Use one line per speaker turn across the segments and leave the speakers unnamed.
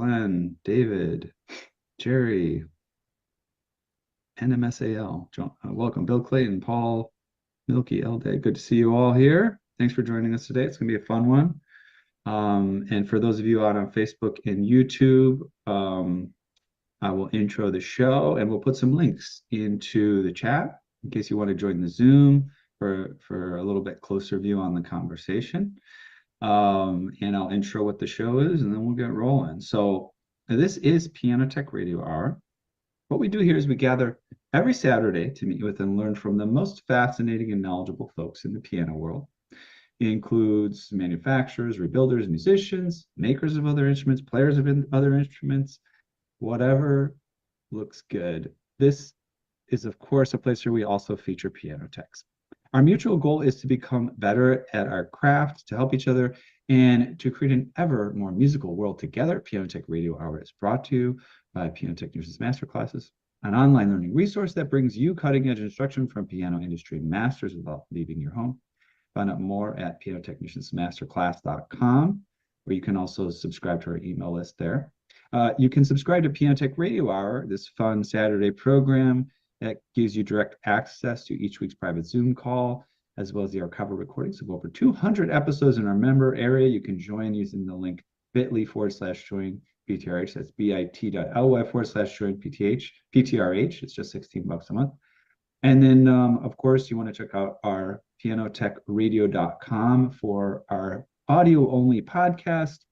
Glenn, David, Jerry, NMSAL, John, welcome, Bill Clayton, Paul, Milky, Elday. Good to see you all here. Thanks for joining us today. It's going to be a fun one. And for those of you out on Facebook and YouTube, I will intro the show and we'll put some links into the chat in case you want to join the Zoom for a little bit closer view on the conversation. And I'll intro what the show is and then we'll get rolling. So this is Piano Tech Radio Hour. What we do here is we gather every Saturday to meet with and learn from the most fascinating and knowledgeable folks in the piano world. It includes manufacturers, rebuilders, musicians, makers of other instruments, players of other instruments, whatever looks good. This is, of course, a place where we also feature piano techs. Our mutual goal is to become better at our craft, to help each other, and to create an ever more musical world together. Piano Tech Radio Hour is brought to you by Piano Technicians Masterclasses, an online learning resource that brings you cutting-edge instruction from piano industry masters without leaving your home. Find out more at pianotechniciansmasterclass.com, where you can also subscribe to our email list there. You can subscribe to Piano Tech Radio Hour, this fun Saturday program that gives you direct access to each week's private Zoom call, as well as the archival recordings of over 200 episodes in our member area. You can join using the link bit.ly/join PTRH. That's bit.ly/join PTRH. It's just $16 a month. And then, of course, you want to check out our pianotechradio.com for our audio-only podcast.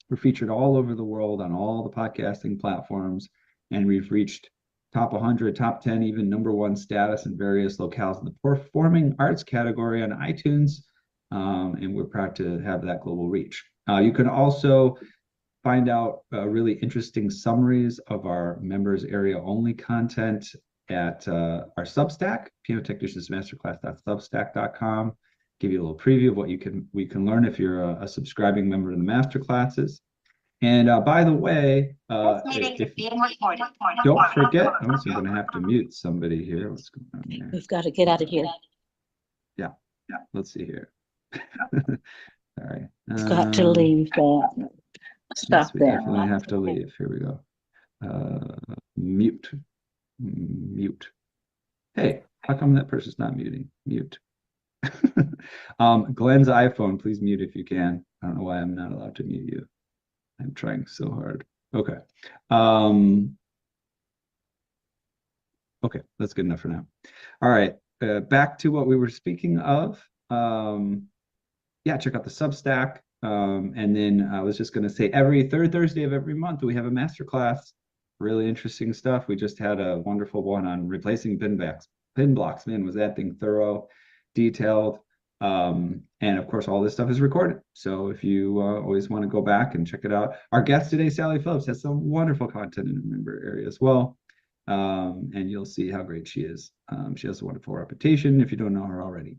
We're featured all over the world on all the podcasting platforms, and we've reached top 100, top 10, even #1 status in various locales in the performing arts category on iTunes, and we're proud to have that global reach. You can also find out really interesting summaries of our members area only content at our Substack, pianotechniciansmasterclass.substack.com. Give you a little preview of what we can learn if you're a subscribing member in the masterclasses. And by the way, don't forget, I'm also going to have to mute somebody here. What's going on here?
We've got to get out of here.
Yeah. Let's see here. Sorry.
We've got to leave that. Stop
yes, we
there.
definitely have to leave. Here we go. Mute. Hey, how come that person's not muting? Mute. Glenn's iPhone, please mute if you can. I don't know why I'm not allowed to mute you. I'm trying so hard. Okay. Okay, that's good enough for now. All right, back to what we were speaking of. Yeah, check out the Substack. And then I was just going to say every third Thursday of every month, we have a masterclass. Really interesting stuff. We just had a wonderful one on replacing pin blocks. Man, was that thing thorough, detailed. And of course, all this stuff is recorded. So if you always want to go back and check it out. Our guest today, Sally Phillips, has some wonderful content in the member area as well. And you'll see how great she is. She has a wonderful reputation if you don't know her already.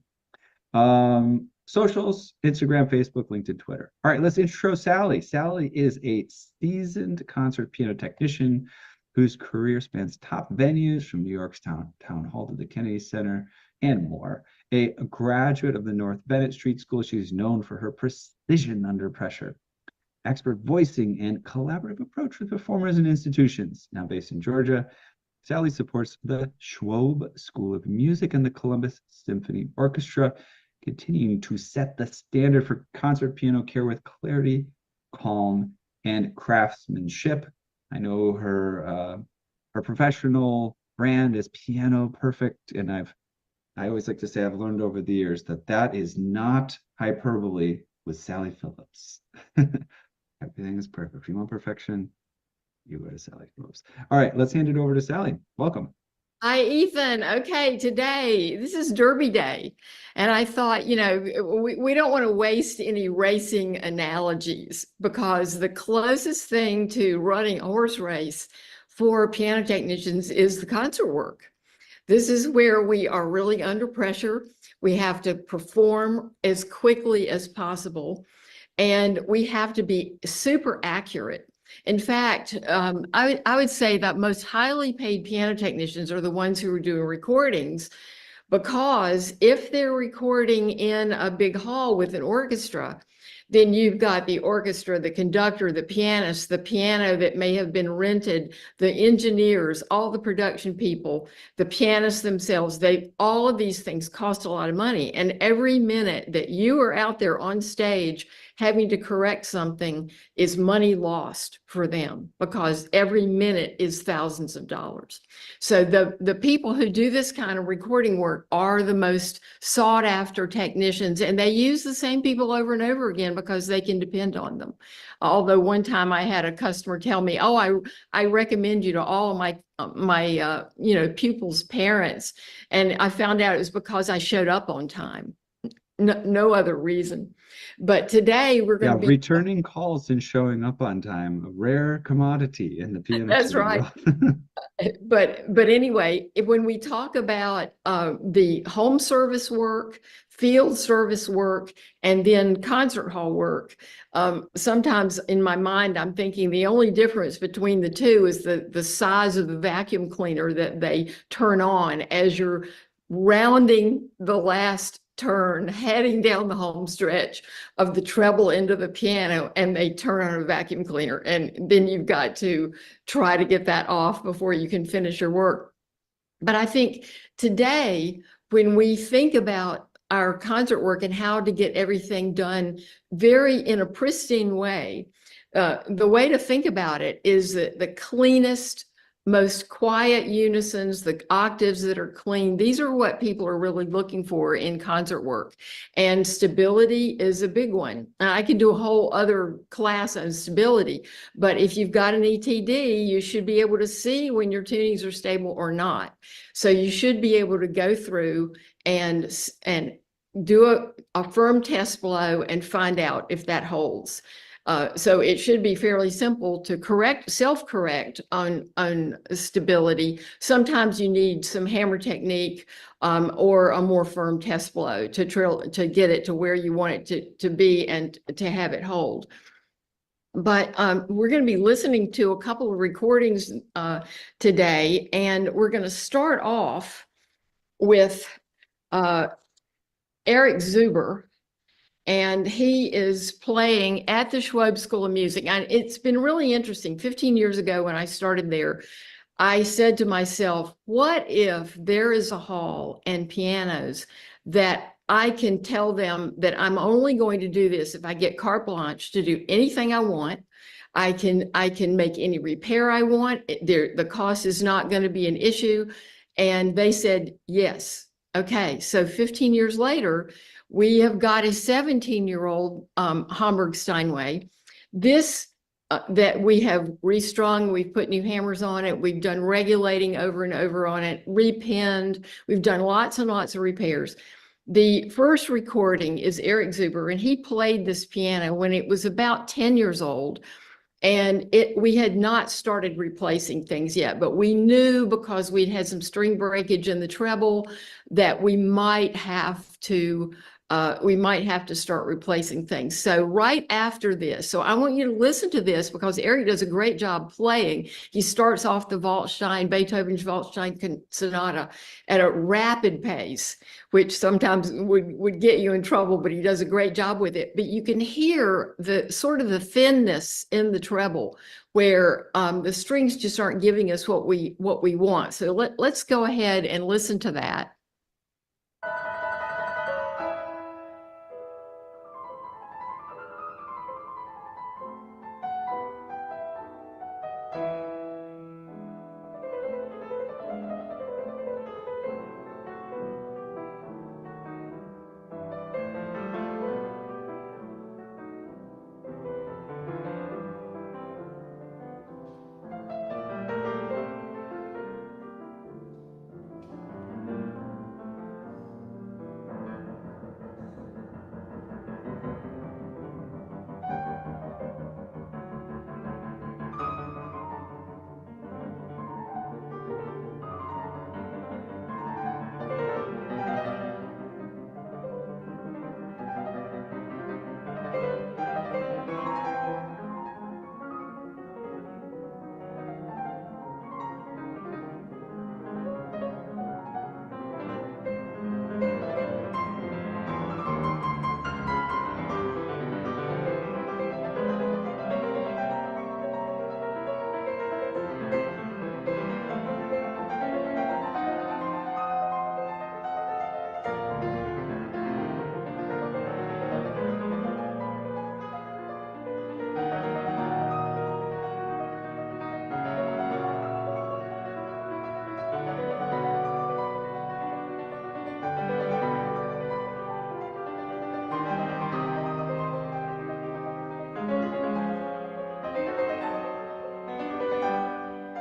Socials, Instagram, Facebook, LinkedIn, Twitter. All right, let's intro Sally. Sally is a seasoned concert piano technician whose career spans top venues from New York's Town Hall to the Kennedy Center and more. A graduate of the North Bennet Street School, she's known for her precision under pressure, expert voicing, and collaborative approach with performers and institutions. Now based in Georgia, Sally supports the Schwob School of Music and the Columbus Symphony Orchestra, continuing to set the standard for concert piano care with clarity, calm, and craftsmanship. I know her professional brand is Piano Perfect, and I always like to say I've learned over the years that is not hyperbole with Sally Phillips. Everything is perfect. If you want perfection, you go to Sally Phillips. All right, let's hand it over to Sally. Welcome.
Hi, Ethan. Okay, today, this is Derby Day. And I thought, we don't want to waste any racing analogies because the closest thing to running a horse race for piano technicians is the concert work. This is where we are really under pressure. We have to perform as quickly as possible, and we have to be super accurate. In fact, I would say that most highly paid piano technicians are the ones who are doing recordings, because if they're recording in a big hall with an orchestra, Then you've got the orchestra, the conductor, the pianist, the piano that may have been rented, the engineers, all the production people, the pianists themselves. All of these things cost a lot of money. And every minute that you are out there on stage having to correct something is money lost for them, because every minute is thousands of dollars. So the people who do this kind of recording work are the most sought after technicians, and they use the same people over and over again because they can depend on them. Although one time I had a customer tell me, "Oh, I recommend you to all of my pupils' parents," and I found out it was because I showed up on time. No other reason. But today we're going to be
returning calls and showing up on time, a rare commodity in the piano
That's
studio.
right. But anyway, when we talk about the home service work, field service work, and then concert hall work, sometimes in my mind I'm thinking the only difference between the two is the size of the vacuum cleaner that they turn on as you're rounding the last turn, heading down the home stretch of the treble into the piano, and they turn on a vacuum cleaner, and then you've got to try to get that off before you can finish your work. But I think today, when we think about our concert work and how to get everything done in a pristine way, the way to think about it is that the cleanest, most quiet unisons, the octaves that are clean, these are what people are really looking for in concert work. And stability is a big one. And I could do a whole other class on stability, but if you've got an ETD, you should be able to see when your tunings are stable or not. So you should be able to go through and do a firm test blow and find out if that holds. So it should be fairly simple to self-correct on stability. Sometimes you need some hammer technique or a more firm test blow to get it to where you want it to be and to have it hold. But we're going to be listening to a couple of recordings today, and we're going to start off with Eric Zuber. And he is playing at the Schwob School of Music. And it's been really interesting. 15 years ago when I started there, I said to myself, what if there is a hall and pianos that I can tell them that I'm only going to do this if I get carte blanche to do anything I want. I can make any repair I want. The cost is not going to be an issue. And they said, yes. Okay, so 15 years later, we have got a 17-year-old Hamburg Steinway. This that we have restrung, we've put new hammers on it, we've done regulating over and over on it, repinned, we've done lots and lots of repairs. The first recording is Eric Zuber, and he played this piano when it was about 10 years old. And we had not started replacing things yet, but we knew because we'd had some string breakage in the treble that we might have to start replacing things. So right after this, so I want you to listen to this because Eric does a great job playing. He starts off the Waldstein, Beethoven's Waldstein Sonata at a rapid pace, which sometimes would get you in trouble, but he does a great job with it. But you can hear the sort of the thinness in the treble where the strings just aren't giving us what we want. So let's go ahead and listen to that.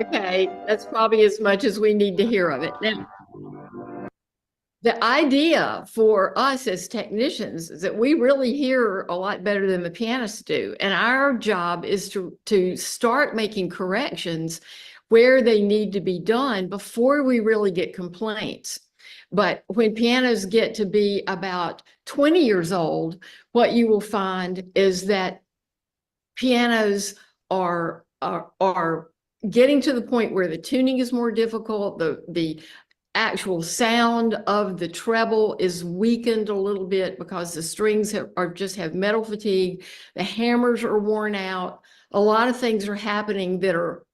Okay, that's probably as much as we need to hear of it. Now, the idea for us as technicians is that we really hear a lot better than the pianists do. And our job is to start making corrections where they need to be done before we really get complaints. But when pianos get to be about 20 years old, what you will find is that pianos are getting to the point where the tuning is more difficult, the actual sound of the treble is weakened a little bit because the strings have metal fatigue, the hammers are worn out. A lot of things are happening that are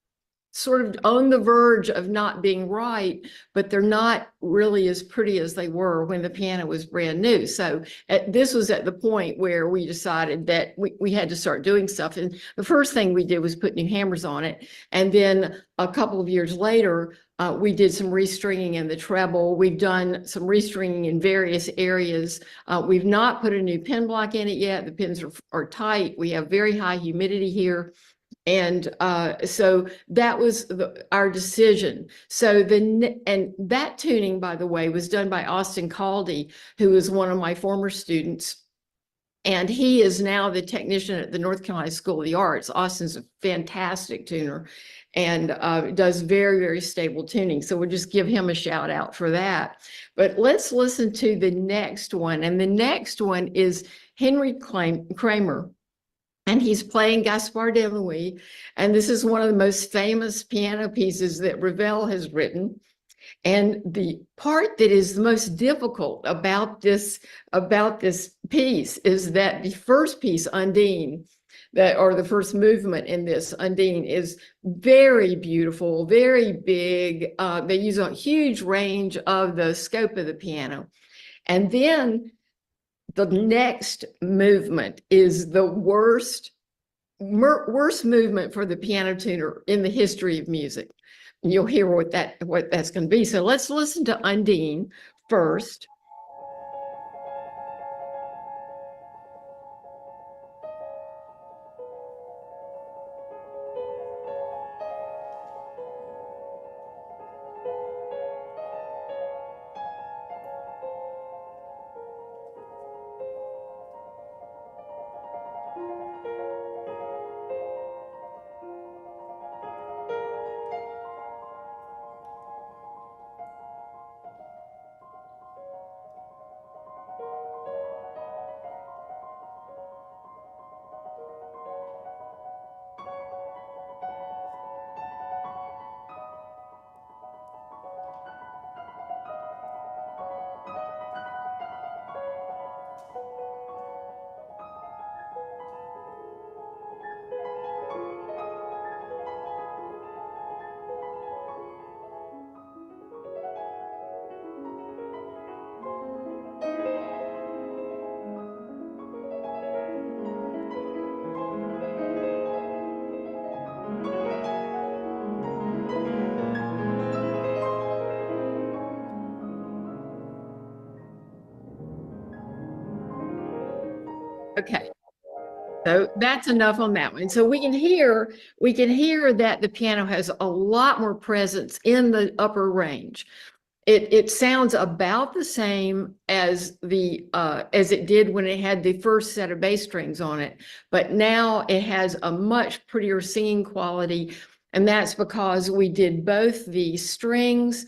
sort of on the verge of not being right, but they're not really as pretty as they were when the piano was brand new. So this was at the point where we decided that we had to start doing stuff. And the first thing we did was put new hammers on it. And then a couple of years later, we did some restringing in the treble. We've done some restringing in various areas. We've not put a new pen block in it yet. The pins are tight. We have very high humidity here. And so that was our decision. So and that tuning, by the way, was done by Austin Caldy, who was one of my former students. And he is now the technician at the North Carolina School of the Arts. Austin's a fantastic tuner and does very, very stable tuning. So we'll just give him a shout out for that. But let's listen to the next one. And the next one is Henry Kramer. And he's playing Gaspard de Nuit. And this is one of the most famous piano pieces that Ravel has written. And the part that is the most difficult about this piece is that the first piece, Undine, or the first movement in this, Undine, is very beautiful, very big. They use a huge range of the scope of the piano. And then the next movement is the worst movement for the piano tuner in the history of music. You'll hear what that's going to be. So let's listen to Undine first. Okay, so that's enough on that one. So we can hear that the piano has a lot more presence in the upper range. It sounds about the same as it did when it had the first set of bass strings on it, but now it has a much prettier singing quality, and that's because we did both the strings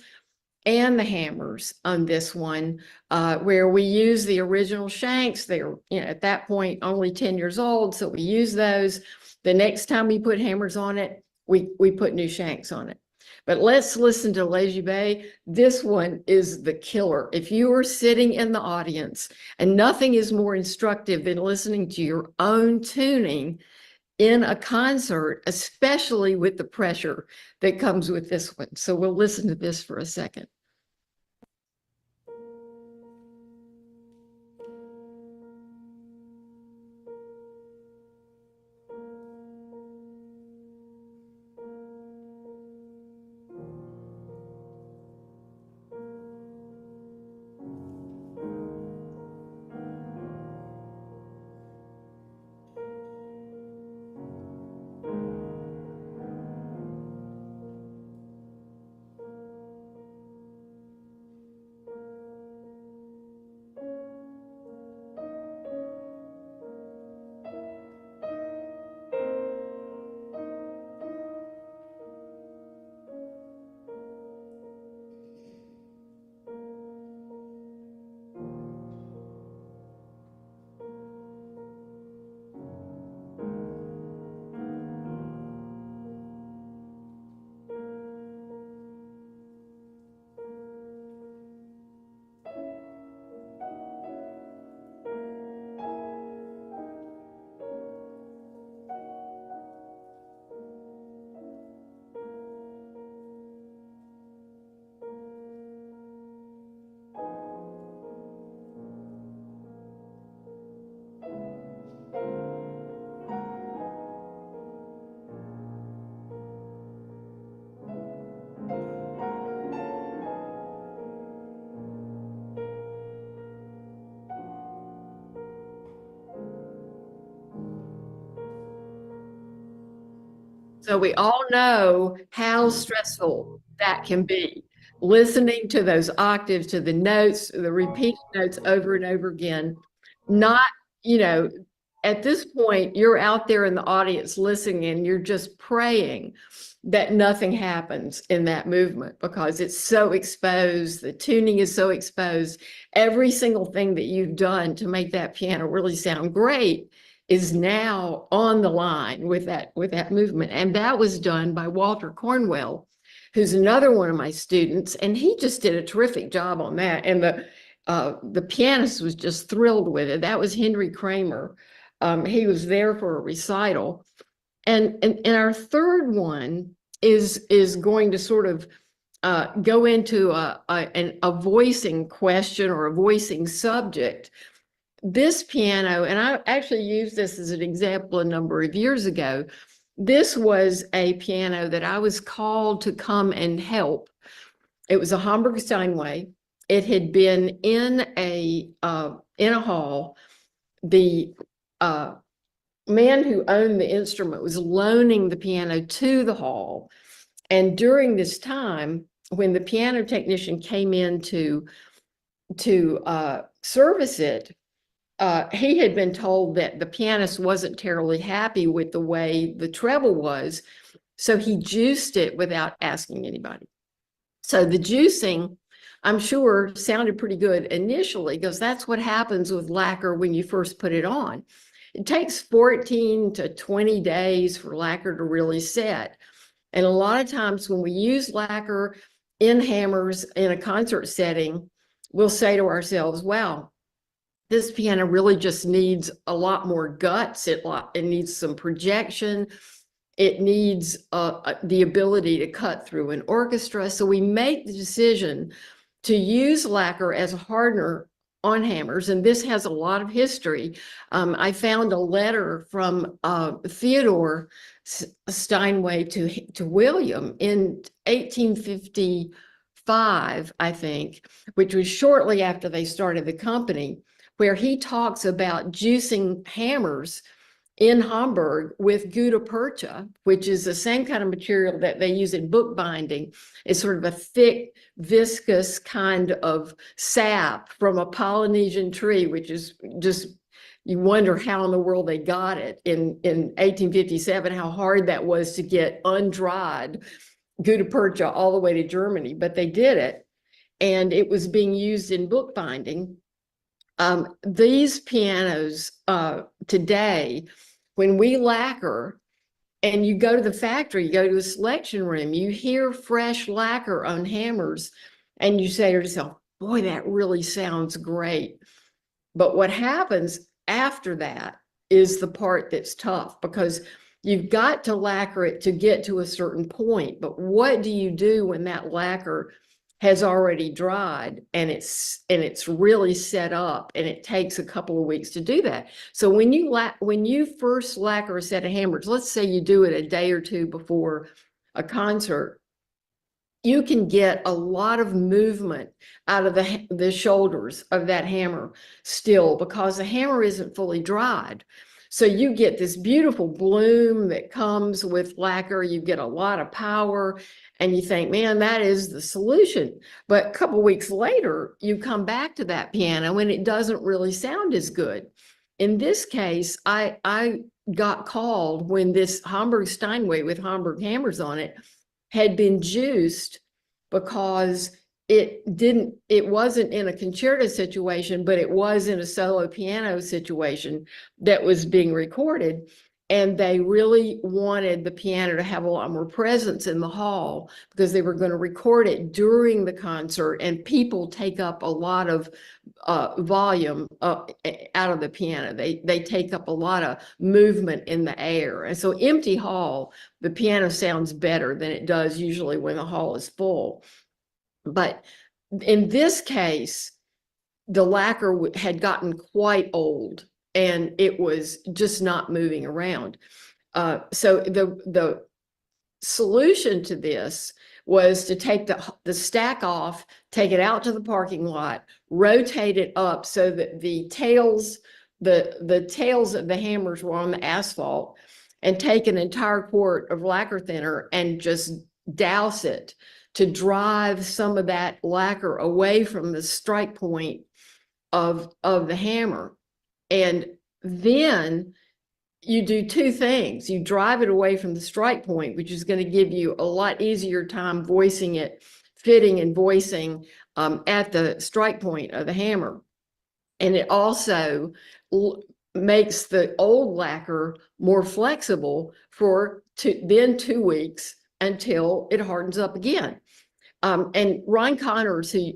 and the hammers on this one, where we use the original shanks. They're, at that point only 10 years old, so we use those. The next time we put hammers on it, we put new shanks on it. But let's listen to Les Jubé. This one is the killer. If you are sitting in the audience, and nothing is more instructive than listening to your own tuning in a concert, especially with the pressure that comes with this one. So we'll listen to this for a second. So we all know how stressful that can be. Listening to those octaves, to the notes, the repeated notes over and over again. Not, you know, at this point, you're out there in the audience listening and you're just praying that nothing happens in that movement because it's so exposed. The tuning is so exposed. Every single thing that you've done to make that piano really sound great is now on the line with that movement. And that was done by Walter Cornwell, who's another one of my students. And he just did a terrific job on that. And the pianist was just thrilled with it. That was Henry Kramer. He was there for a recital. And our third one is going to sort of go into a voicing question or a voicing subject. This piano, and I actually used this as an example a number of years ago. This was a piano that I was called to come and help. It was a Hamburg Steinway. It had been in a hall. The man who owned the instrument was loaning the piano to the hall. And during this time, when the piano technician came in to service it, he had been told that the pianist wasn't terribly happy with the way the treble was, so he juiced it without asking anybody. So the juicing, I'm sure, sounded pretty good initially, because that's what happens with lacquer when you first put it on. It takes 14 to 20 days for lacquer to really set. And a lot of times when we use lacquer in hammers in a concert setting, we'll say to ourselves, wow, this piano really just needs a lot more guts. It needs some projection. It needs the ability to cut through an orchestra. So we make the decision to use lacquer as a hardener on hammers, and this has a lot of history. I found a letter from Theodore Steinway to William in 1855, I think, which was shortly after they started the company, where he talks about juicing hammers in Hamburg with gutta percha, which is the same kind of material that they use in bookbinding. It's sort of a thick, viscous kind of sap from a Polynesian tree, which is just, you wonder how in the world they got it in 1857, how hard that was to get undried gutta percha all the way to Germany, but they did it. And it was being used in bookbinding. These pianos today, when we lacquer and you go to the factory, you go to a selection room, you hear fresh lacquer on hammers and you say to yourself, boy, that really sounds great. But what happens after that is the part that's tough, because you've got to lacquer it to get to a certain point. But what do you do when that lacquer has already dried and it's really set up, and it takes a couple of weeks to do that? So when you first lacquer a set of hammers, let's say you do it a day or two before a concert, you can get a lot of movement out of the shoulders of that hammer still, because the hammer isn't fully dried. So you get this beautiful bloom that comes with lacquer. You get a lot of power, and you think, man, that is the solution. But a couple of weeks later, you come back to that piano and it doesn't really sound as good. In this case, I got called when this Hamburg Steinway with Hamburg hammers on it had been juiced, because it wasn't in a concerto situation, but it was in a solo piano situation that was being recorded. And they really wanted the piano to have a lot more presence in the hall, because they were going to record it during the concert, and people take up a lot of volume out of the piano. They take up a lot of movement in the air. And so empty hall, the piano sounds better than it does usually when the hall is full. But in this case, the lacquer had gotten quite old, and it was just not moving around. So the solution to this was to take the stack off, take it out to the parking lot, rotate it up so that the tails of the hammers were on the asphalt, and take an entire quart of lacquer thinner and just douse it to drive some of that lacquer away from the strike point of the hammer. And then you do two things. You drive it away from the strike point, which is going to give you a lot easier time voicing it, fitting and voicing at the strike point of the hammer. And it also makes the old lacquer more flexible for then 2 weeks until it hardens up again. And Ron Connors, who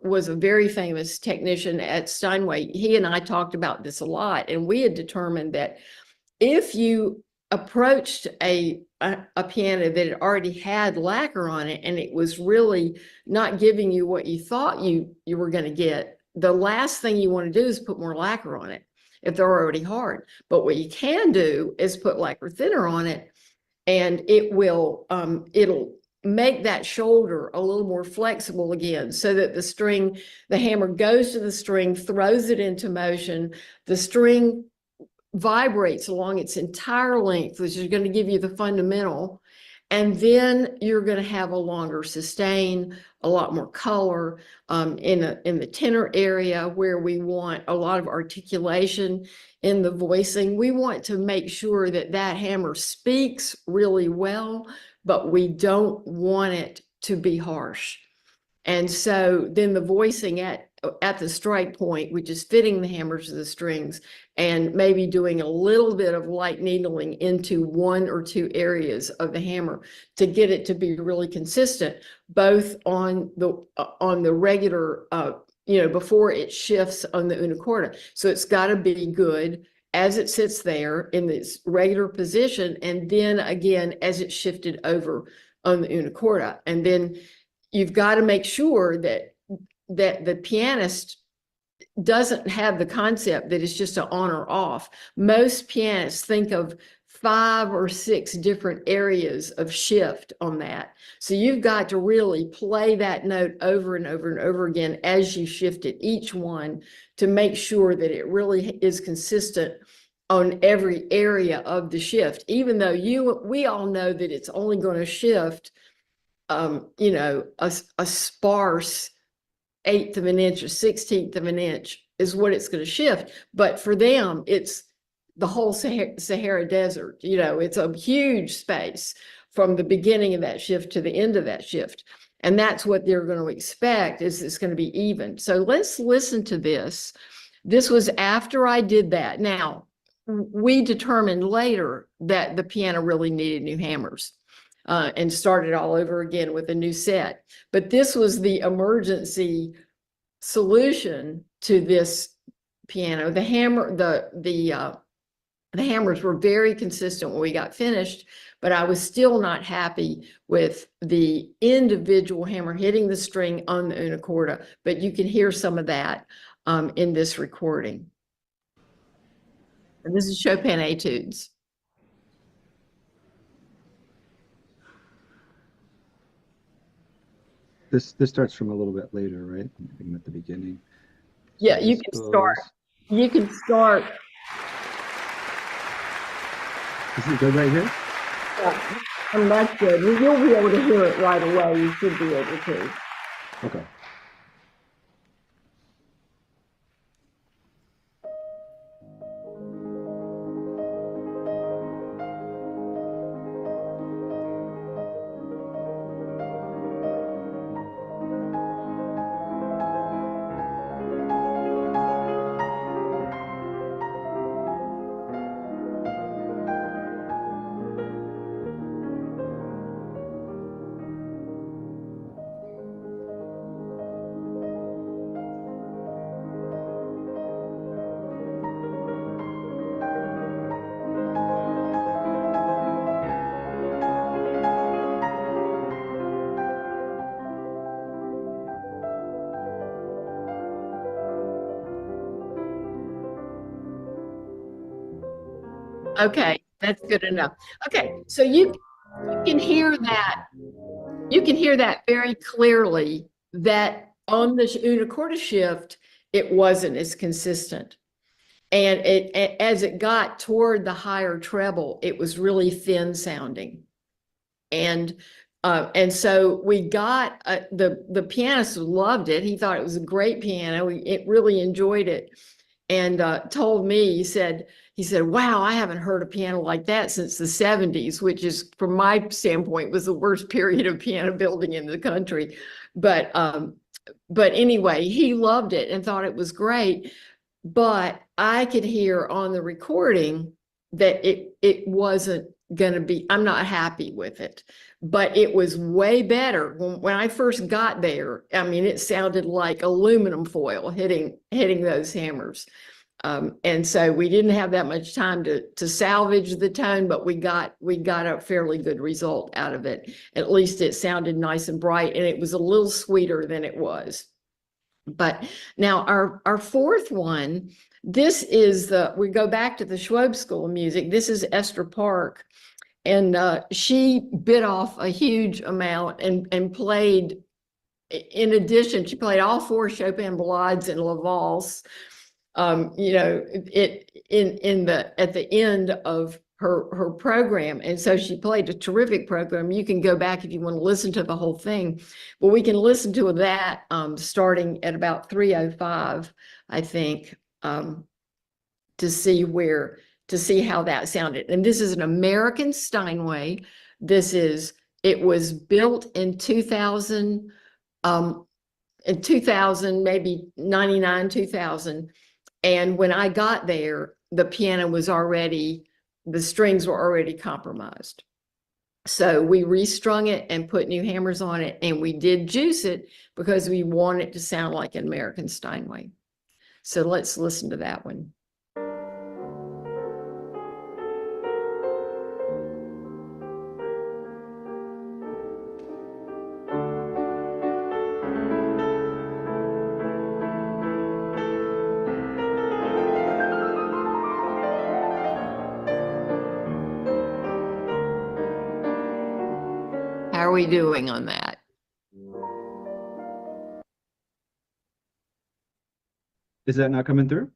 was a very famous technician at Steinway, he and I talked about this a lot, and we had determined that if you approached a piano that had already had lacquer on it and it was really not giving you what you thought you were going to get, the last thing you want to do is put more lacquer on it if they're already hard. But what you can do is put lacquer thinner on it, and it will it'll make that shoulder a little more flexible again, so that the hammer goes to the string, throws it into motion, the string vibrates along its entire length, which is going to give you the fundamental, and then you're going to have a longer sustain, a lot more color in the tenor area where we want a lot of articulation in the voicing. We want to make sure that that hammer speaks really well, but we don't want it to be harsh. And so then the voicing at the strike point, which is fitting the hammers to the strings and maybe doing a little bit of light needling into 1 or 2 areas of the hammer to get it to be really consistent, both on the regular, before it shifts on the una corda. So it's got to be good as it sits there in this regular position, and then again as it's shifted over on the una corda. And then you've got to make sure that the pianist doesn't have the concept that it's just an on or off. Most pianists think of 5 or 6 different areas of shift on that. So you've got to really play that note over and over and over again as you shift it, each one, to make sure that it really is consistent on every area of the shift, even though we all know that it's only going to shift a sparse 1/8 of an inch or 1/16 of an inch is what it's going to shift. But for them, it's the whole Sahara Desert. It's a huge space from the beginning of that shift to the end of that shift. And that's what they're going to expect, is it's going to be even. So let's listen to this. This was after I did that. Now, we determined later that the piano really needed new hammers. And started all over again with a new set. But this was the emergency solution to this piano. The hammers were very consistent when we got finished, but I was still not happy with the individual hammer hitting the string on the una corda. But you can hear some of that in this recording. And this is Chopin Etudes.
This starts from a little bit later, right? At the beginning.
Yeah, you can start. You can start.
Is it good right here?
Yeah, and that's good. You'll be able to hear it right away. You should be able to.
Okay.
Okay, that's good enough. Okay, so you can hear that. You can hear that very clearly, that on the una corda shift, it wasn't as consistent. And as it got toward the higher treble, it was really thin sounding. And so we got the pianist loved it. He thought it was a great piano. It really enjoyed it, and told me, he said, wow, I haven't heard a piano like that since the 70s, which is, from my standpoint, was the worst period of piano building in the country. But anyway, he loved it and thought it was great. But I could hear on the recording that it wasn't going to be, I'm not happy with it, but it was way better. When I first got there, I mean, it sounded like aluminum foil hitting those hammers. And so we didn't have that much time to salvage the tone, but we got a fairly good result out of it. At least it sounded nice and bright, and it was a little sweeter than it was. But now our fourth one, this is we go back to the Schwob School of Music. This is Esther Park, and she bit off a huge amount and played. In addition, she played all 4 Chopin ballades and La Valse. You know, at the end of her program. And so she played a terrific program. You can go back if you want to listen to the whole thing, but we can listen to that starting at about 3:05, I think, to see how that sounded. And this is an American Steinway. It was built in 2000, maybe 99, 2000. And when I got there, the piano was the strings were already compromised. So we restrung it and put new hammers on it, and we did juice it because we want it to sound like an American Steinway. So let's listen to that one. How are we doing on that?
Is that not coming through?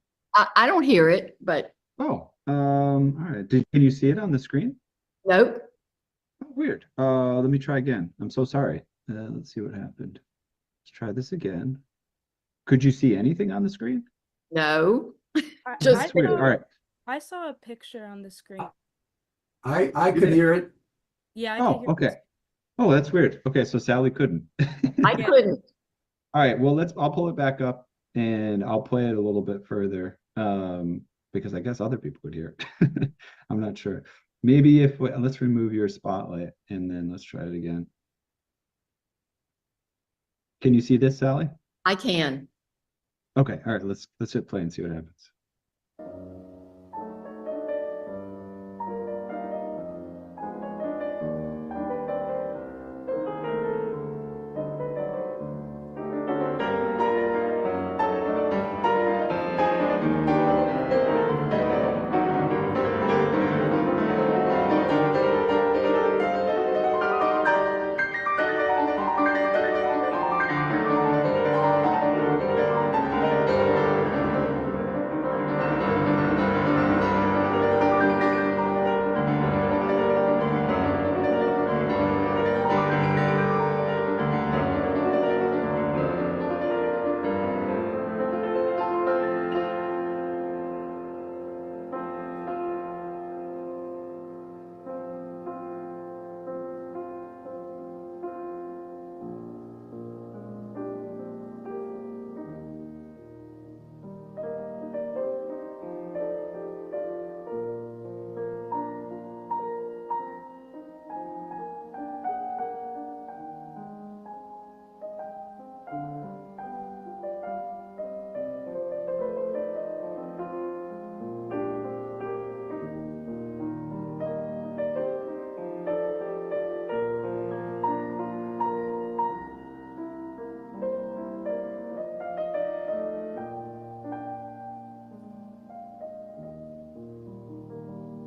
I don't hear it, but
Oh, all right. Can you see it on the screen?
nope.
Oh, weird. Let me try again. I'm so sorry. Let's see what happened. Let's try this again. Could you see anything on the screen?
No.
That's
Just
weird. All right.
I saw a picture on the screen.
I could hear it.
Yeah, I
Oh,
could hear
okay. Oh, that's weird. Okay, so Sally couldn't.
I
Yeah.
couldn't.
All right, well, I'll pull it back up and I'll play it a little bit further, because I guess other people could hear it. I'm not sure. Maybe let's remove your spotlight and then let's try it again. Can you see this, Sally?
I can.
Okay, all right, let's hit play and see what happens.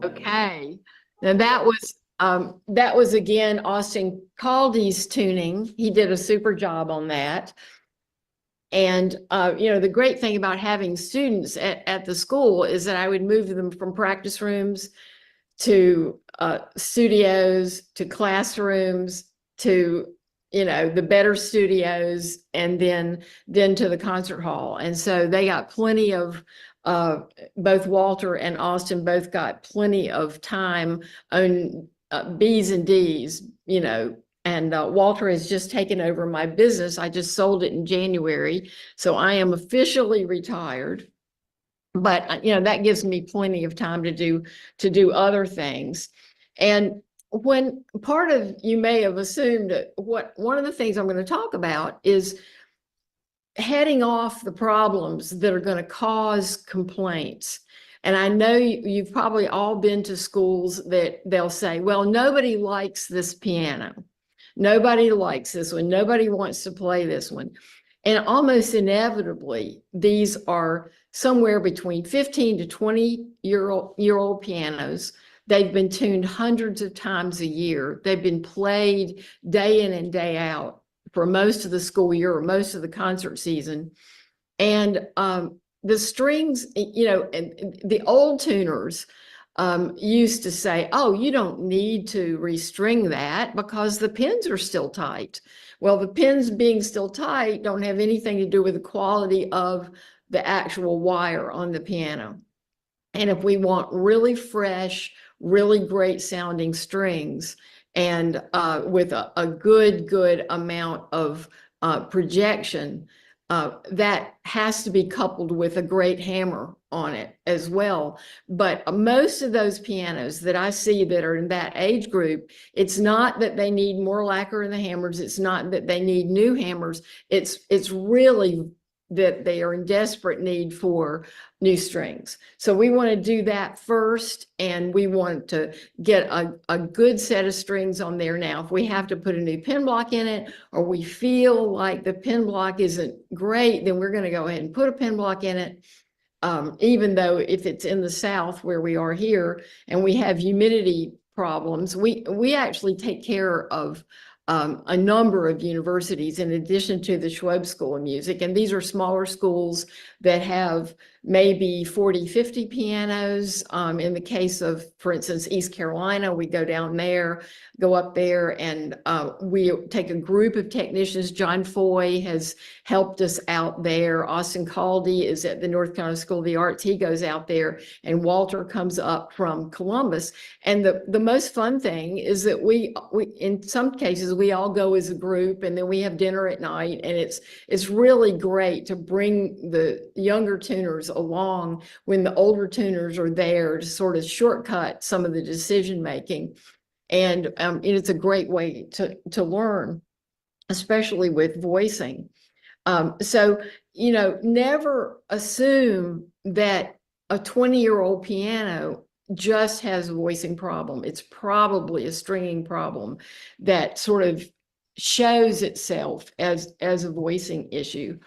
Okay. Now that was again Austin Caldy's tuning. He did a super job on that. And, the great thing about having students at the school is that I would move them from practice rooms to studios, to classrooms, to, the better studios, and then to the concert hall. And so they got plenty of, both Walter and Austin both got plenty of time on B's and D's, and Walter has just taken over my business. I just sold it in January, so I am officially retired. But that gives me plenty of time to do other things. And when part of you may have assumed that one of the things I'm going to talk about is heading off the problems that are going to cause complaints. And I know you've probably all been to schools that they'll say, well, nobody likes this piano. Nobody likes this one. Nobody wants to play this one. And almost inevitably, these are somewhere between 15 to 20-year-old pianos. They've been tuned hundreds of times a year. They've been played day in and day out for most of the school year or most of the concert season. And the strings, and the old tuners used to say, oh, you don't need to restring that because the pins are still tight. Well, the pins being still tight don't have anything to do with the quality of the actual wire on the piano. And if we want really fresh, really great sounding strings, and with a good amount of projection, that has to be coupled with a great hammer on it as well. But most of those pianos that I see that are in that age group, it's not that they need more lacquer in the hammers. It's not that they need new hammers. It's really that they are in desperate need for new strings. So we want to do that first, and we want to get a good set of strings on there. Now, if we have to put a new pin block in it, or we feel like the pin block isn't great, then we're going to go ahead and put a pin block in it. Even though if it's in the South where we are here and we have humidity problems, we actually take care of a number of universities in addition to the Schwob School of Music. And these are smaller schools that have maybe 40, 50 pianos. In the case of, for instance, East Carolina, we go down there, go up there, and we take a group of technicians. John Foy has helped us out there. Austin Caldy is at the North Carolina School of the Arts. He goes out there, and Walter comes up from Columbus. And the most fun thing is that we in some cases, we all go as a group, and then we have dinner at night, and it's really great to bring the younger tuners along when the older tuners are there to sort of shortcut some of the decision making. And it's a great way to learn, especially with voicing. So, never assume that a 20-year-old piano just has a voicing problem. It's probably a stringing problem that sort of shows itself as a voicing issue.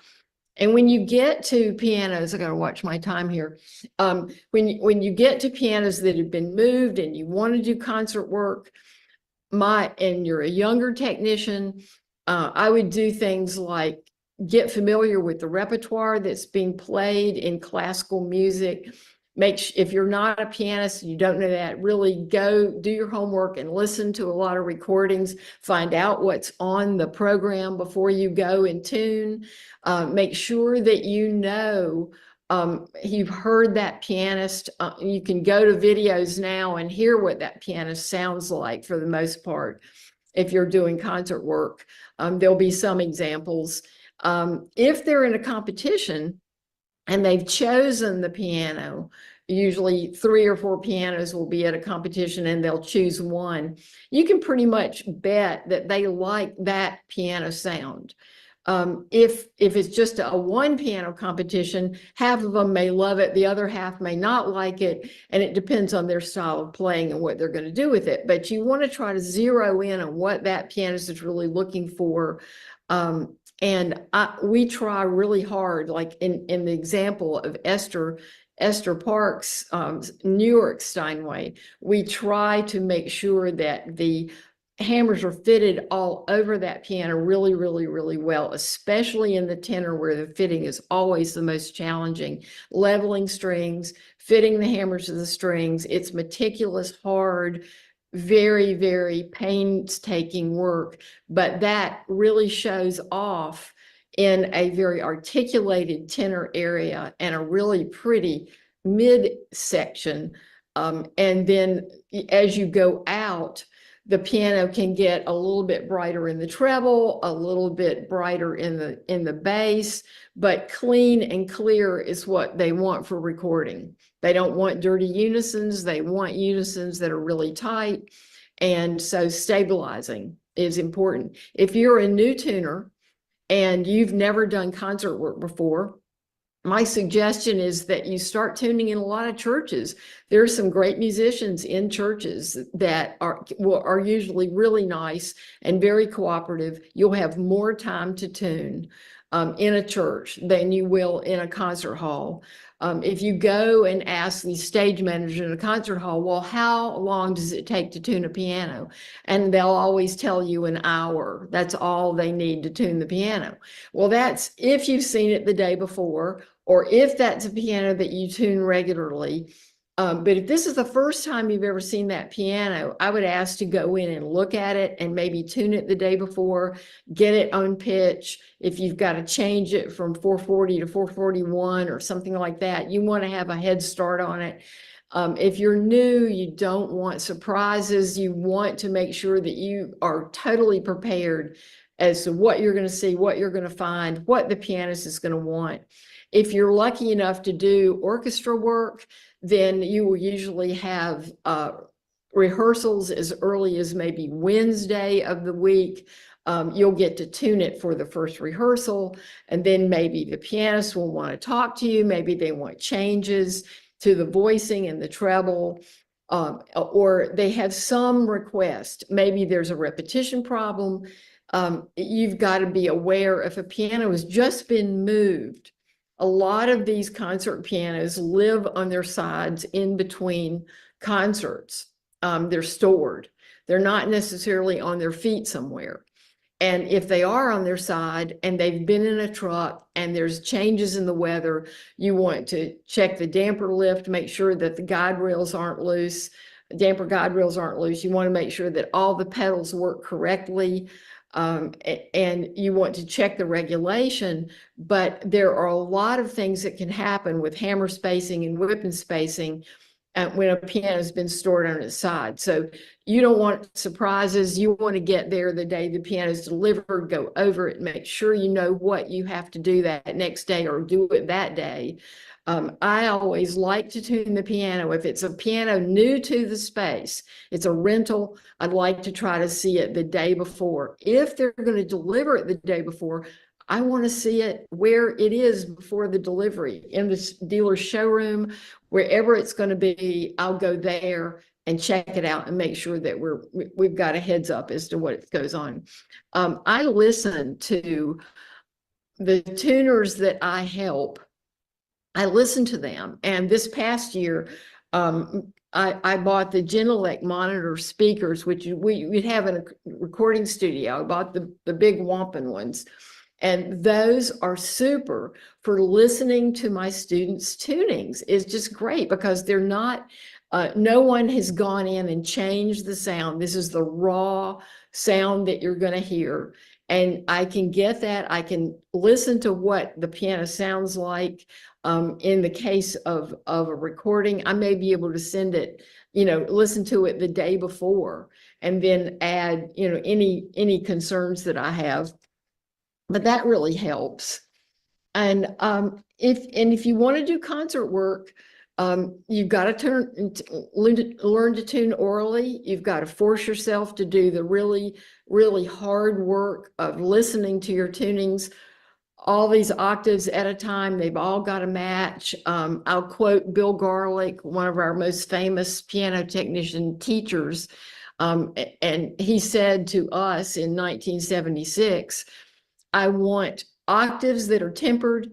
And when you get to pianos, I got to watch my time here. When you get to pianos that have been moved and you want to do concert work, and you're a younger technician, I would do things like get familiar with the repertoire that's being played in classical music. If you're not a pianist and you don't know that, really go do your homework and listen to a lot of recordings, find out what's on the program before you go and tune. Make sure that you've heard that pianist. You can go to videos now and hear what that pianist sounds like for the most part. If you're doing concert work, there'll be some examples. If they're in a competition, and they've chosen the piano, usually 3 or 4 pianos will be at a competition and they'll choose one. You can pretty much bet that they like that piano sound. If it's just a one piano competition, half of them may love it, the other half may not like it, and it depends on their style of playing and what they're going to do with it. But you want to try to zero in on what that pianist is really looking for. And we try really hard, like in the example of Esther Parks' New York Steinway, we try to make sure that the hammers are fitted all over that piano really, really, really well, especially in the tenor where the fitting is always the most challenging. Leveling strings, fitting the hammers to the strings, it's meticulous, hard, very, very painstaking work, but that really shows off in a very articulated tenor area and a really pretty mid-section. And then as you go out, the piano can get a little bit brighter in the treble, a little bit brighter in the bass, but clean and clear is what they want for recording. They don't want dirty unisons. They want unisons that are really tight. And so stabilizing is important. If you're a new tuner and you've never done concert work before, my suggestion is that you start tuning in a lot of churches. There are some great musicians in churches that are usually really nice and very cooperative. You'll have more time to tune in a church than you will in a concert hall. If you go and ask the stage manager in a concert hall, well, how long does it take to tune a piano? And they'll always tell you an hour. That's all they need to tune the piano. Well, that's if you've seen it the day before, or if that's a piano that you tune regularly. But if this is the first time you've ever seen that piano, I would ask to go in and look at it and maybe tune it the day before, get it on pitch. If you've got to change it from 440 to 441 or something like that, you want to have a head start on it. If you're new, you don't want surprises. You want to make sure that you are totally prepared as to what you're going to see, what you're going to find, what the pianist is going to want. If you're lucky enough to do orchestra work, then you will usually have rehearsals as early as maybe Wednesday of the week. You'll get to tune it for the first rehearsal, and then maybe the pianist will want to talk to you. Maybe they want changes to the voicing and the treble, or they have some request. Maybe there's a repetition problem. You've got to be aware if a piano has just been moved. A lot of these concert pianos live on their sides in between concerts. They're stored. They're not necessarily on their feet somewhere. And if they are on their side and they've been in a truck and there's changes in the weather, you want to check the damper lift, make sure that the guide rails aren't loose, damper guide rails aren't loose. You want to make sure that all the pedals work correctly. And you want to check the regulation, but there are a lot of things that can happen with hammer spacing and whipping spacing when a piano has been stored on its side. So you don't want surprises. You want to get there the day the piano is delivered, go over it, make sure you know what you have to do that next day or do it that day. I always like to tune the piano. If it's a piano new to the space, it's a rental, I'd like to try to see it the day before. If they're going to deliver it the day before, I want to see it where it is before the delivery, in the dealer's showroom, wherever it's going to be. I'll go there and check it out and make sure that we've got a heads up as to what goes on. I listen to the tuners that I help. I listen to them, and this past year, I bought the Genelec monitor speakers, which we'd have in a recording studio. I bought the big Wampin ones, and those are super for listening to my students' tunings. It's just great because they're not, no one has gone in and changed the sound. This is the raw sound that you're going to hear. And I can get that. I can listen to what the piano sounds like. In the case of a recording, I may be able to send it, listen to it the day before and then add, any concerns that I have. But that really helps. And if you want to do concert work, you've got to learn to tune orally. You've got to force yourself to do the really, really hard work of listening to your tunings, all these octaves at a time. They've all got to match. I'll quote Bill Garlick, one of our most famous piano technician teachers. And he said to us in 1976, I want octaves that are tempered,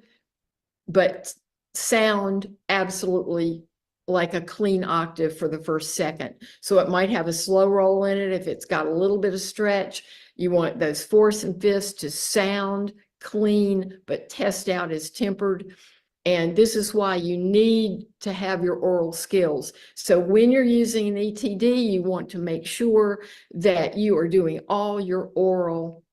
but sound absolutely like a clean octave for the first second. So it might have a slow roll in it. If it's got a little bit of stretch, you want those fourths and fifths to sound clean, but test out as tempered. And this is why you need to have your oral skills. So when you're using an ETD, you want to make sure that you are doing all your oral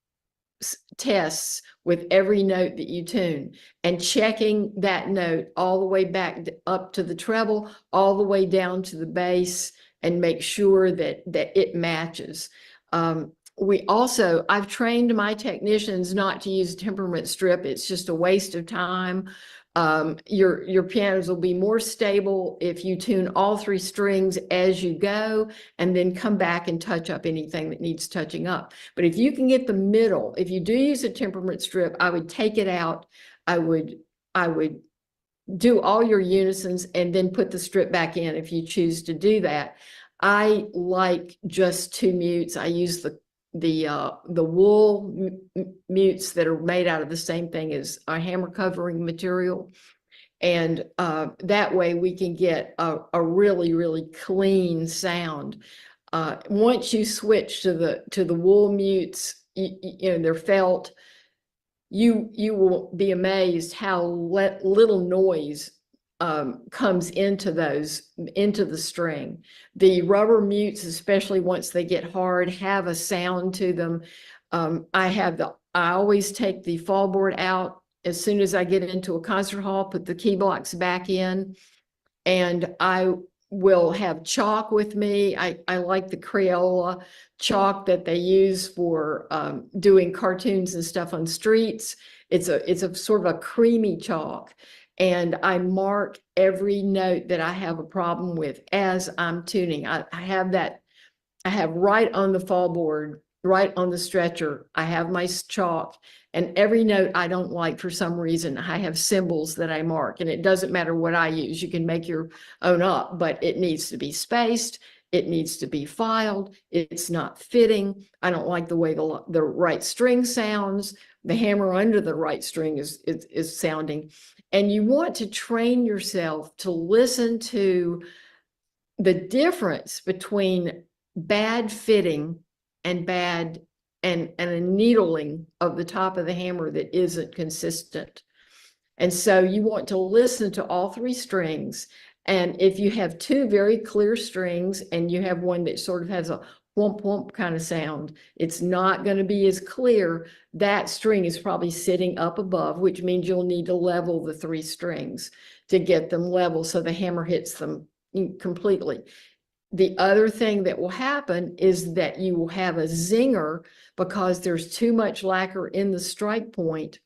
tests with every note that you tune and checking that note all the way back up to the treble, all the way down to the bass, and make sure that it matches. I've trained my technicians not to use a temperament strip. It's just a waste of time. Your pianos will be more stable if you tune all three strings as you go and then come back and touch up anything that needs touching up. But if you can get the middle, if you do use a temperament strip, I would take it out. I would do all your unisons and then put the strip back in if you choose to do that. I like just two mutes. I use the wool mutes that are made out of the same thing as a hammer covering material. And that way we can get a really, really clean sound. Once you switch to the wool mutes, you know, they're felt, you will be amazed how little noise comes into the string. The rubber mutes, especially once they get hard, have a sound to them. I always take the fall board out as soon as I get into a concert hall, put the key blocks back in, and I will have chalk with me. I like the Crayola chalk that they use for doing cartoons and stuff on streets. It's a sort of a creamy chalk. And I mark every note that I have a problem with as I'm tuning. I have right on the fall board, right on the stretcher, I have my chalk, and every note I don't like for some reason, I have symbols that I mark, and it doesn't matter what I use. You can make your own up, but it needs to be spaced. It needs to be filed. It's not fitting. I don't like the way the right string sounds. The hammer under the right string is sounding. And you want to train yourself to listen to the difference between bad fitting and bad and a needling of the top of the hammer that isn't consistent. And so you want to listen to all three strings. And if you have two very clear strings and you have one that sort of has a whomp whomp kind of sound, it's not going to be as clear. That string is probably sitting up above, which means you'll need to level the three strings to get them level so the hammer hits them completely. The other thing that will happen is that you will have a zinger because there's too much lacquer in the strike point.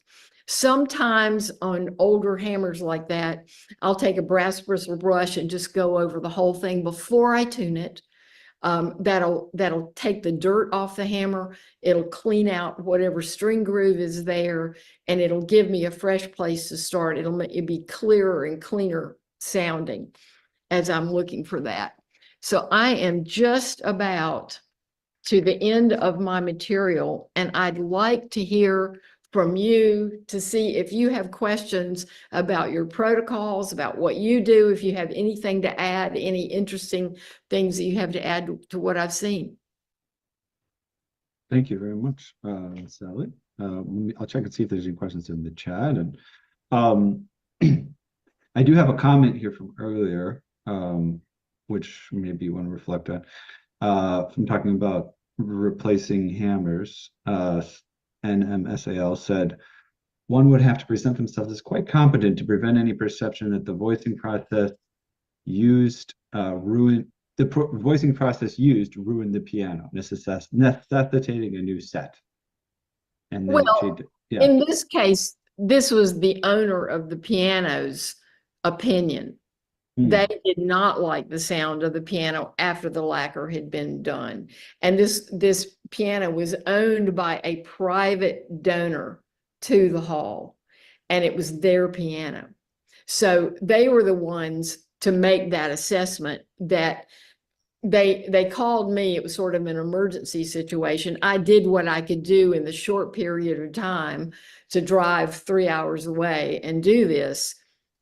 Sometimes on older hammers like that, I'll take a brass bristle brush and just go over the whole thing before I tune it. That'll take the dirt off the hammer. It'll clean out whatever string groove is there, and it'll give me a fresh place to start. It'll make it be clearer and cleaner sounding as I'm looking for that. So I am just about to the end of my material, and I'd like to hear from you to see if you have questions about your protocols, about what you do, if you have anything to add, any interesting things that you have to add to what I've seen.
Thank you very much, Sally. I'll check and see if there's any questions in the chat. And I do have a comment here from earlier, which maybe you want to reflect on, from talking about replacing hammers. NMSAL said, one would have to present themselves as quite competent to prevent any perception that the voicing process used ruined the piano, necessitating a new set. And then
well, in this case, this was the owner of the piano's opinion. They did not like the sound of the piano after the lacquer had been done. And this piano was owned by a private donor to the hall, and it was their piano. So they were the ones to make that assessment. That they called me. It was sort of an emergency situation. I did what I could do in the short period of time to drive 3 hours away and do this.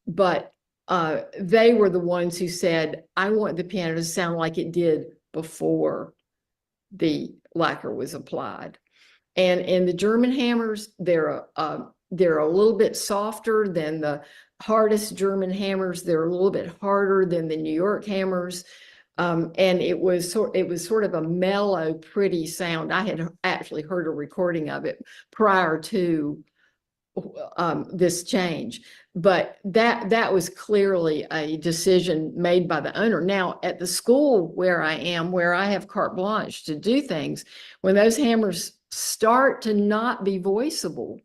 But they were the ones who said, I want the piano to sound like it did before the lacquer was applied. And the German hammers, they're a little bit softer than the hardest German hammers. They're a little bit harder than the New York hammers. And it was sort of a mellow, pretty sound. I had actually heard a recording of it prior to this change, but that was clearly a decision made by the owner. Now, at the school where I am, where I have carte blanche to do things, when those hammers start to not be voiceable,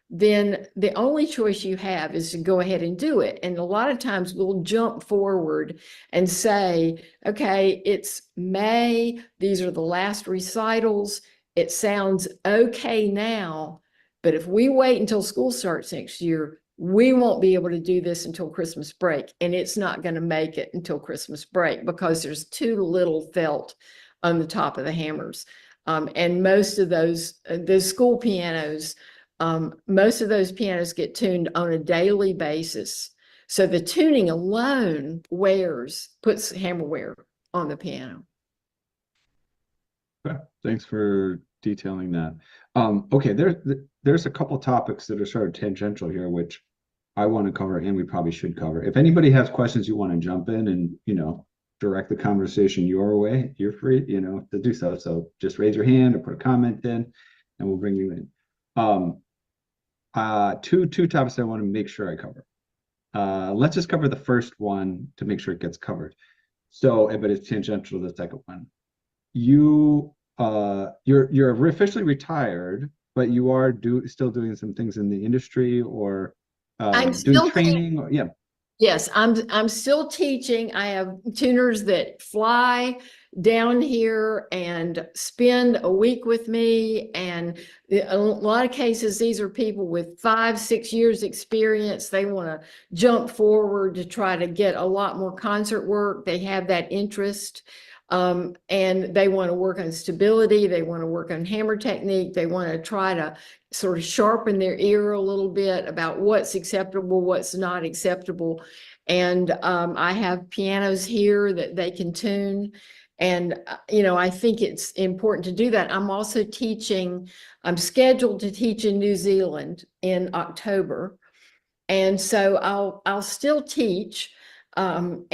then the only choice you have is to go ahead and do it. And a lot of times we'll jump forward and say, okay, it's May, these are the last recitals, it sounds okay now, but if we wait until school starts next year, we won't be able to do this until Christmas break, and it's not going to make it until Christmas break because there's too little felt on the top of the hammers. And most of those school pianos, most of those pianos get tuned on a daily basis. So the tuning alone puts hammer wear on the piano.
Okay, thanks for detailing that. Okay, there's a couple topics that are sort of tangential here, which I want to cover and we probably should cover. If anybody has questions you want to jump in and, direct the conversation your way, you're free, to do so. So just raise your hand or put a comment in and we'll bring you in. Two topics I want to make sure I cover. Let's just cover the first one to make sure it gets covered. So, but it's tangential to the second one. You're officially retired, but you are still doing some things in the industry or
I'm
doing
still
training. Yeah.
Yes, I'm still teaching. I have tuners that fly down here and spend a week with me. And a lot of cases, these are people with 5-6 years experience. They want to jump forward to try to get a lot more concert work. They have that interest. And they want to work on stability. They want to work on hammer technique. They want to try to sort of sharpen their ear a little bit about what's acceptable, what's not acceptable. And I have pianos here that they can tune. And, I think it's important to do that. I'm also teaching, I'm scheduled to teach in New Zealand in October. And so I'll still teach. And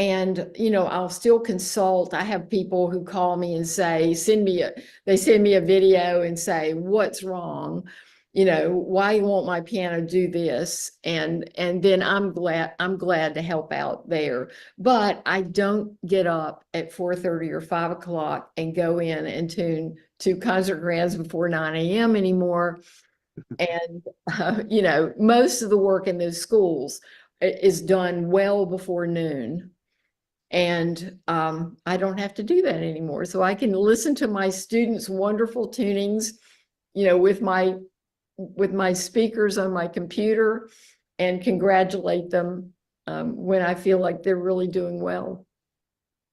I'll still consult. I have people who call me and say, they send me a video and say, what's wrong? Why won't my piano do this? And then I'm glad to help out there. But I don't get up at 4:30 or 5 o'clock and go in and tune 2 concert grands before 9 a.m. anymore. And, most of the work in those schools is done well before noon. And I don't have to do that anymore. So I can listen to my students' wonderful tunings, with my speakers on my computer and congratulate them when I feel like they're really doing well.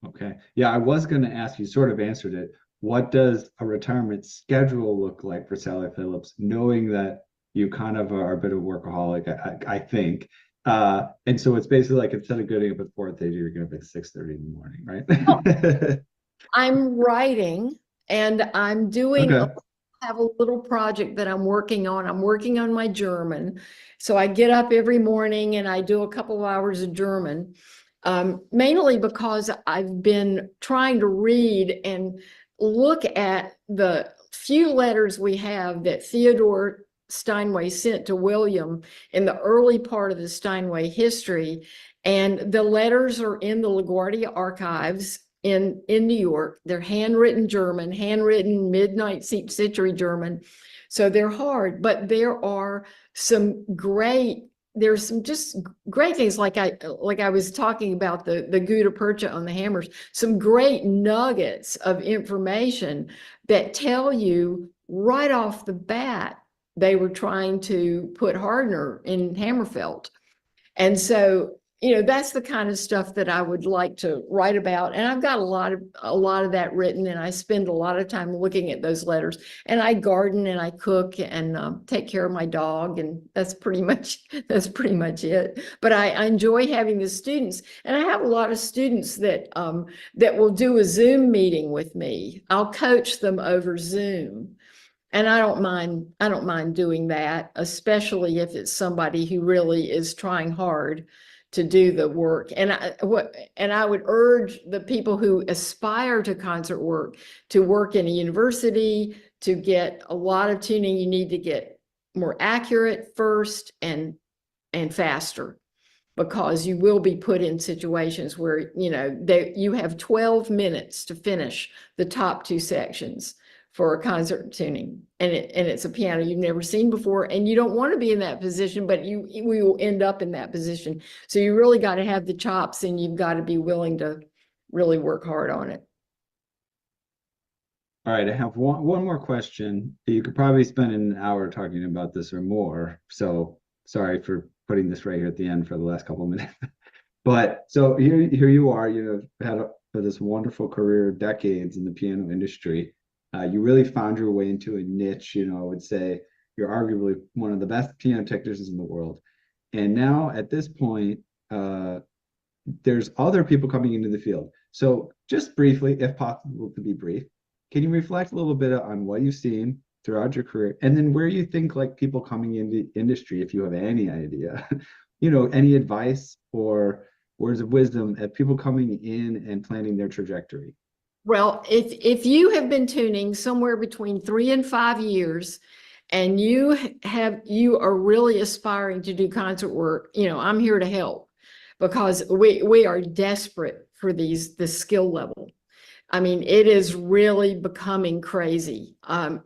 Okay. Yeah, I was going to ask, you sort of answered it. What does a retirement schedule look like for Sally Phillips, knowing that you kind of are a bit of a workaholic, I think. And so it's basically like instead of getting up at 4:30, you're going to be at 6:30 in the morning, right?
I'm writing and I'm doing,
Okay.
I have a little project that I'm working on. I'm working on my German. So I get up every morning and I do a couple of hours of German, mainly because I've been trying to read and look at the few letters we have that Theodore Steinway sent to William in the early part of the Steinway history. And the letters are in the LaGuardia archives in New York. They're handwritten German, handwritten mid-19th century German. So they're hard, but there's some just great things like I was talking about the gutta percha on the hammers, some great nuggets of information that tell you right off the bat they were trying to put hardener in hammer felt. And so that's the kind of stuff that I would like to write about. And I've got a lot of that written, and I spend a lot of time looking at those letters. And I garden and I cook and take care of my dog, and that's pretty much it. But I enjoy having the students, and I have a lot of students that will do a Zoom meeting with me. I'll coach them over Zoom. And I don't mind doing that, especially if it's somebody who really is trying hard to do the work. And I would urge the people who aspire to concert work to work in a university. To get a lot of tuning, you need to get more accurate first and faster, because you will be put in situations where, you have 12 minutes to finish the top 2 sections for a concert tuning, and it's a piano you've never seen before, and you don't want to be in that position, but we will end up in that position. So you really got to have the chops, and you've got to be willing to really work hard on it.
All right, I have one more question. You could probably spend an hour talking about this or more. So sorry for putting this right here at the end for the last couple of minutes. But so here you are, had this wonderful career, decades in the piano industry. You really found your way into a niche. I would say you're arguably one of the best piano technicians in the world. And now at this point, there's other people coming into the field. So just briefly, if possible to be brief, can you reflect a little bit on what you've seen throughout your career, and then where you think like people coming into industry, if you have any idea, any advice or words of wisdom at people coming in and planning their trajectory? Well,
if you have been tuning somewhere between 3 and 5 years, and you are really aspiring to do concert work, I'm here to help, because we are desperate for the skill level. I mean, it is really becoming crazy,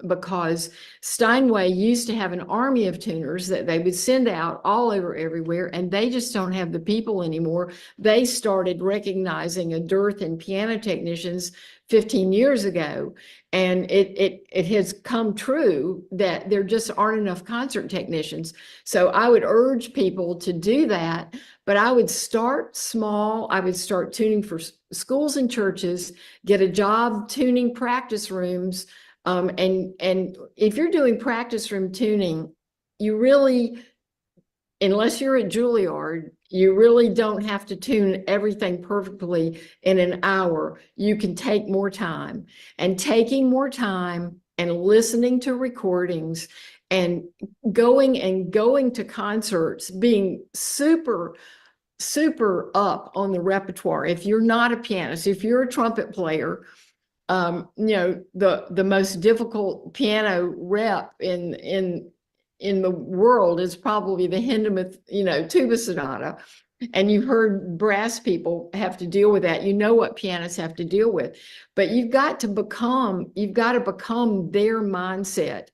because Steinway used to have an army of tuners that they would send out all over everywhere, and they just don't have the people anymore. They started recognizing a dearth in piano technicians 15 years ago, and it has come true that there just aren't enough concert technicians. So I would urge people to do that, but I would start small. I would start tuning for schools and churches, get a job tuning practice rooms. And if you're doing practice room tuning, you really, unless you're at Juilliard, you really don't have to tune everything perfectly in an hour. You can take more time, and taking more time and listening to recordings and going to concerts, being super up on the repertoire. If you're not a pianist, if you're a trumpet player, the most difficult piano rep in the world is probably the Hindemith, tuba sonata. And you've heard brass people have to deal with that. What pianists have to deal with, but you've got to become their mindset.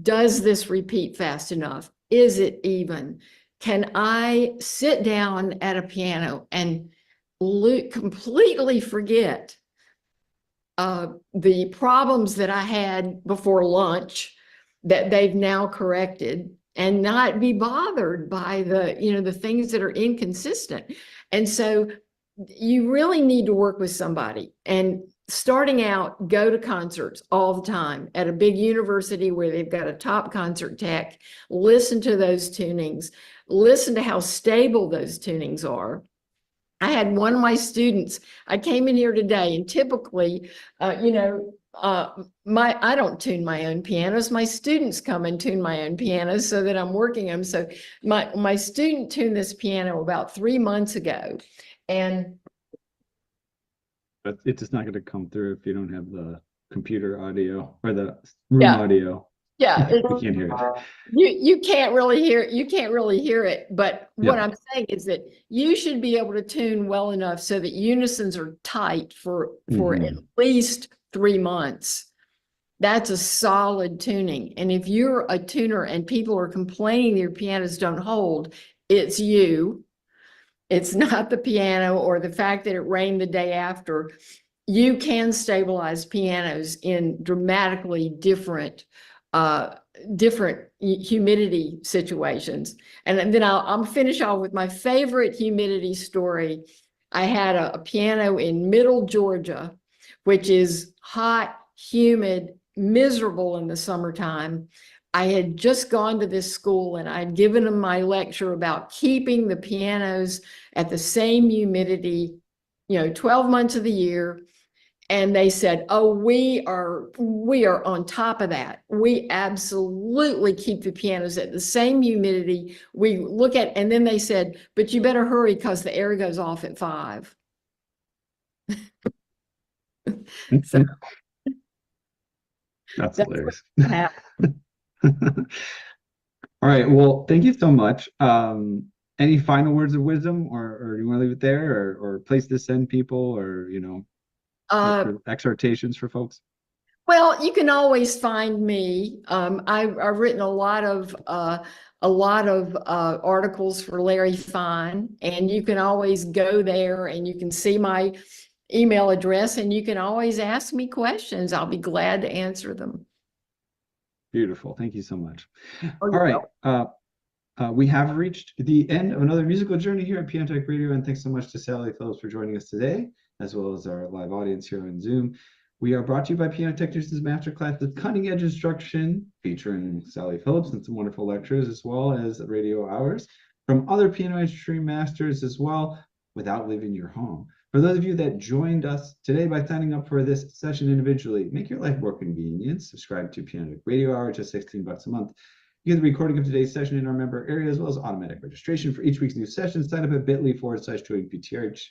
Does this repeat fast enough? Is it even? Can I sit down at a piano and completely forget the problems that I had before lunch that they've now corrected, and not be bothered by the things that are inconsistent? And so you really need to work with somebody. And starting out, go to concerts all the time at a big university where they've got a top concert tech. Listen to those tunings. Listen to how stable those tunings are. I had one of my students, I came in here today, and typically, I don't tune my own pianos. My students come and tune my own pianos so that I'm working them. So my student tuned this piano about 3 months ago, and
but it's just not going to come through if you don't have the computer audio or the room audio.
Yeah,
you can't hear it.
You can't really hear it. You can't really hear it. But what I'm saying is that you should be able to tune well enough so that unisons are tight for at least 3 months. That's a solid tuning. And if you're a tuner and people are complaining their pianos don't hold, it's you. It's not the piano or the fact that it rained the day after. You can stabilize pianos in dramatically different different humidity situations. And then I'll finish off with my favorite humidity story. I had a piano in Middle Georgia, which is hot, humid, miserable in the summertime. I had just gone to this school and I'd given them my lecture about keeping the pianos at the same humidity, 12 months of the year. And they said, oh, we are on top of that. We absolutely keep the pianos at the same humidity. We look at, and then they said, but you better hurry because the air goes off at 5. So
That's
that's
hilarious.
what happened.
All right. Well, thank you so much. Any final words of wisdom, or you want to leave it there, or place to send people, or exhortations for folks?
Well, you can always find me. I've written a lot of articles for Larry Fine, and you can always go there and you can see my email address, and you can always ask me questions. I'll be glad to answer them.
Beautiful. Thank you so much.
Oh,
All right. We have reached the end of another musical journey here at Piano Tech Radio, and thanks so much to Sally Phillips for joining us today, as well as our live audience here on Zoom. We are brought to you by Piano Technicians Masterclass with cutting edge instruction featuring Sally Phillips and some wonderful lectures, as well as radio hours from other piano industry masters as well, without leaving your home. For those of you that joined us today by signing up for this session individually, make your life more convenient. Subscribe to Piano Tech Radio Hour, just $16 a month. You get the recording of today's session in our member area, as well as automatic registration for each week's new session. Sign up at bit.ly/join PTRH,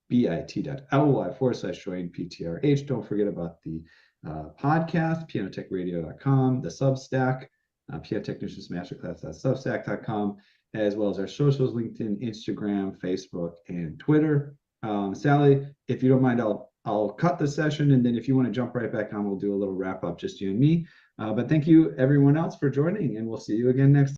bit.ly/join PTRH. Don't forget about the podcast, pianotechradio.com, the Substack, Piano Technicians Masterclass.substack.com, as well as our socials, LinkedIn, Instagram, Facebook, and Twitter. Sally, if you don't mind, I'll cut the session, and then if you want to jump right back on, we'll do a little wrap up, just you and me. But thank you everyone else for joining, and we'll see you again next time.